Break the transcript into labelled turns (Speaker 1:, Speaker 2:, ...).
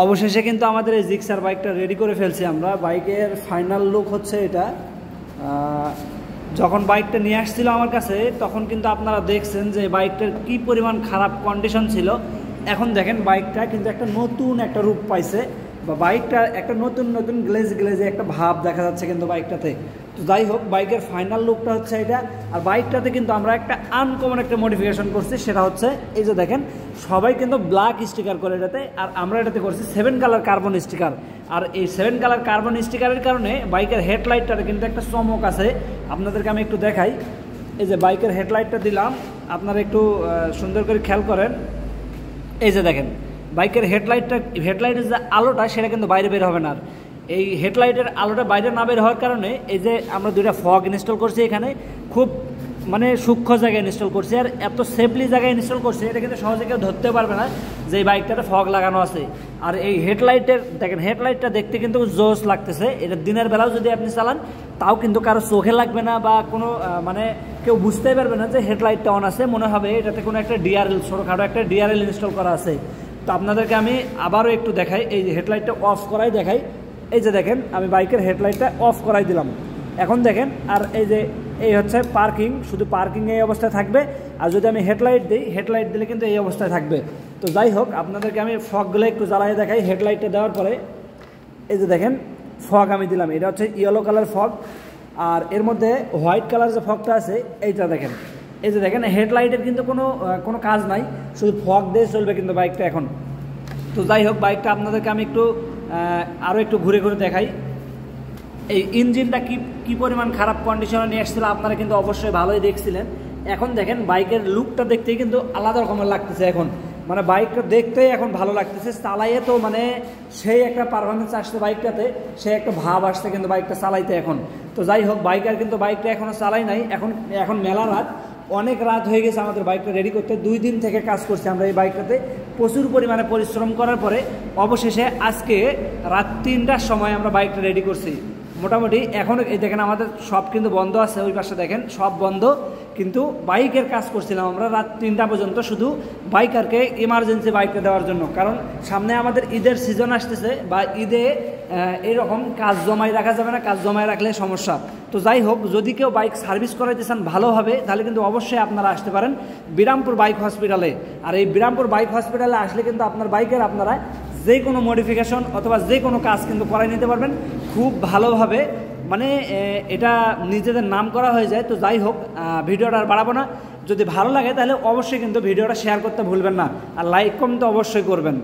Speaker 1: অবশেষে কিন্তু আমাদের এই জিক্সার বাইকটা রেডি করে ফেলছি আমরা। বাইকের ফাইনাল লুক হচ্ছে এটা। যখন বাইকটা নিয়ে আসছিল আমার কাছে তখন কিন্তু আপনারা দেখছেন যে বাইকটার কি পরিমাণ খারাপ কন্ডিশন ছিল। এখন দেখেন বাইকটা কিন্তু একটা নতুন একটা রূপ পাইছে, বা বাইকটা একটা নতুন নতুন গ্লেজে একটা ভাব দেখা যাচ্ছে কিন্তু বাইকটাতে। তো যাই হোক, বাইকের ফাইনাল লুকটা হচ্ছে এটা। আর বাইকটাতে কিন্তু আমরা একটা আনকমন একটা মডিফিকেশন করছি, সেটা হচ্ছে এই যে দেখেন, সবাই কিন্তু ব্ল্যাক স্টিকার করে এটাতে, আর আমরা এটাতে করছি 7 কালার কার্বন স্টিকার। আর এই 7 কালার কার্বন স্টিকারের কারণে বাইকের হেডলাইটটাতে কিন্তু একটা চমক আছে। আপনাদেরকে আমি একটু দেখাই। এই যে বাইকের হেডলাইটটা দিলাম, আপনারা একটু সুন্দর করে খেয়াল করেন। এই যে দেখেন বাইকের হেডলাইটের যে আলোটা সেটা কিন্তু বাইরে বের হবে না। আর এই হেডলাইটের আলোটা বাইরে না বের হওয়ার কারণে এই যে আমরা দুইটা ফগ ইনস্টল করছি এখানে, খুব মানে সূক্ষ্ম জায়গায় ইনস্টল করছি, আর এত সেফলি জায়গায় ইনস্টল করছি এটা কিন্তু সহজে কেউ ধরতে পারবে না যে এই বাইকটাতে ফগ লাগানো আছে। আর এই হেডলাইটের দেখেন, হেডলাইটটা দেখতে কিন্তু জোস লাগতেছে। এটা দিনের বেলাও যদি আপনি চালান তাও কিন্তু কারো চোখে লাগবে না, বা কোনো মানে কেউ বুঝতেই পারবে না যে হেডলাইটটা অন আছে। মনে হবে এটাতে কোনো একটা ডিআরএল, ছোটোখাটো একটা ডিআরএল ইনস্টল করা আছে। তো আপনাদেরকে আমি আবারও একটু দেখাই, এই হেডলাইটটা অফ করাই দেখাই। এই যে দেখেন আমি বাইকের হেডলাইটটা অফ করাই দিলাম। এখন দেখেন, আর এই হচ্ছে পার্কিং, শুধু পার্কিং এই অবস্থায় থাকবে। আর যদি আমি হেডলাইট দিই, হেডলাইট দিলে কিন্তু এই অবস্থায় থাকবে। তো যাই হোক, আপনাদেরকে আমি ফগগুলো একটু জ্বালাই দেখাই। হেডলাইটটা দেওয়ার পরে এই যে দেখেন ফগ আমি দিলাম, এটা হচ্ছে ইয়েলো কালার ফগ। আর এর মধ্যে হোয়াইট কালার যে ফগটা আছে এইটা দেখেন। এই যে দেখেন হেডলাইটের কিন্তু কোনো কাজ নাই, শুধু ফগ দিয়ে চলবে কিন্তু বাইকটা এখন। তো যাই হোক, বাইকটা আপনাদেরকে আমি একটু আরও একটু ঘুরে ঘুরে দেখাই। এই ইঞ্জিনটা কি পরিমাণ খারাপ কন্ডিশনে নিয়ে এসেছিল আপনারা কিন্তু অবশ্যই ভালোই দেখছিলেন। এখন দেখেন বাইকের লুকটা দেখতেই কিন্তু আলাদা রকমের লাগতেছে এখন, মানে বাইকটা দেখতেই এখন ভালো লাগতেছে। চালাইয়ে তো মানে সেই একটা পারফরমেন্স আসছে বাইকটাতে, সেই একটা ভাব আসছে কিন্তু বাইকটা চালাইতে এখন। তো যাই হোক, বাইকার কিন্তু বাইকটা এখনও চালাই নাই। এখন মেলা রাত, অনেক রাত হয়ে গেছে আমাদের বাইকটা রেডি করতে। 2 দিন থেকে কাজ করছি আমরা এই বাইকটাতে, প্রচুর পরিমাণে পরিশ্রম করার পরে অবশেষে আজকে রাত 3টার সময় আমরা বাইকটা রেডি করছি। মোটামুটি এখন এই দেখেন আমাদের সব কিন্তু বন্ধ আছে, ওই পাশে দেখেন সব বন্ধ, কিন্তু বাইকের কাজ করছিলাম আমরা রাত 3টা পর্যন্ত, শুধু বাইকারকে ইমার্জেন্সি বাইকটা দেওয়ার জন্য। কারণ সামনে আমাদের ঈদের সিজন আসতেছে, বা ঈদে এরকম কাজ জমায় রাখা যাবে না, কাজ জমায় রাখলে সমস্যা। তো যাই হোক, যদি কেউ বাইক সার্ভিস করাইতে চান ভালোভাবে, তাহলে কিন্তু অবশ্যই আপনারা আসতে পারেন বিরামপুর বাইক হসপিটালে। আর এই বিরামপুর বাইক হসপিটালে আসলে কিন্তু আপনার বাইকের আপনারা যে কোনো মডিফিকেশন অথবা যে কোনো কাজ কিন্তু করাই নিতে পারবেন খুব ভালোভাবে, মানে এটা নিজেদের নাম করা হয়ে যায়। তো যাই হোক, ভিডিওটা আর বাড়াবো না। যদি ভালো লাগে তাহলে অবশ্যই কিন্তু ভিডিওটা শেয়ার করতে ভুলবেন না, আর লাইক কমেন্ট তো অবশ্যই করবেন।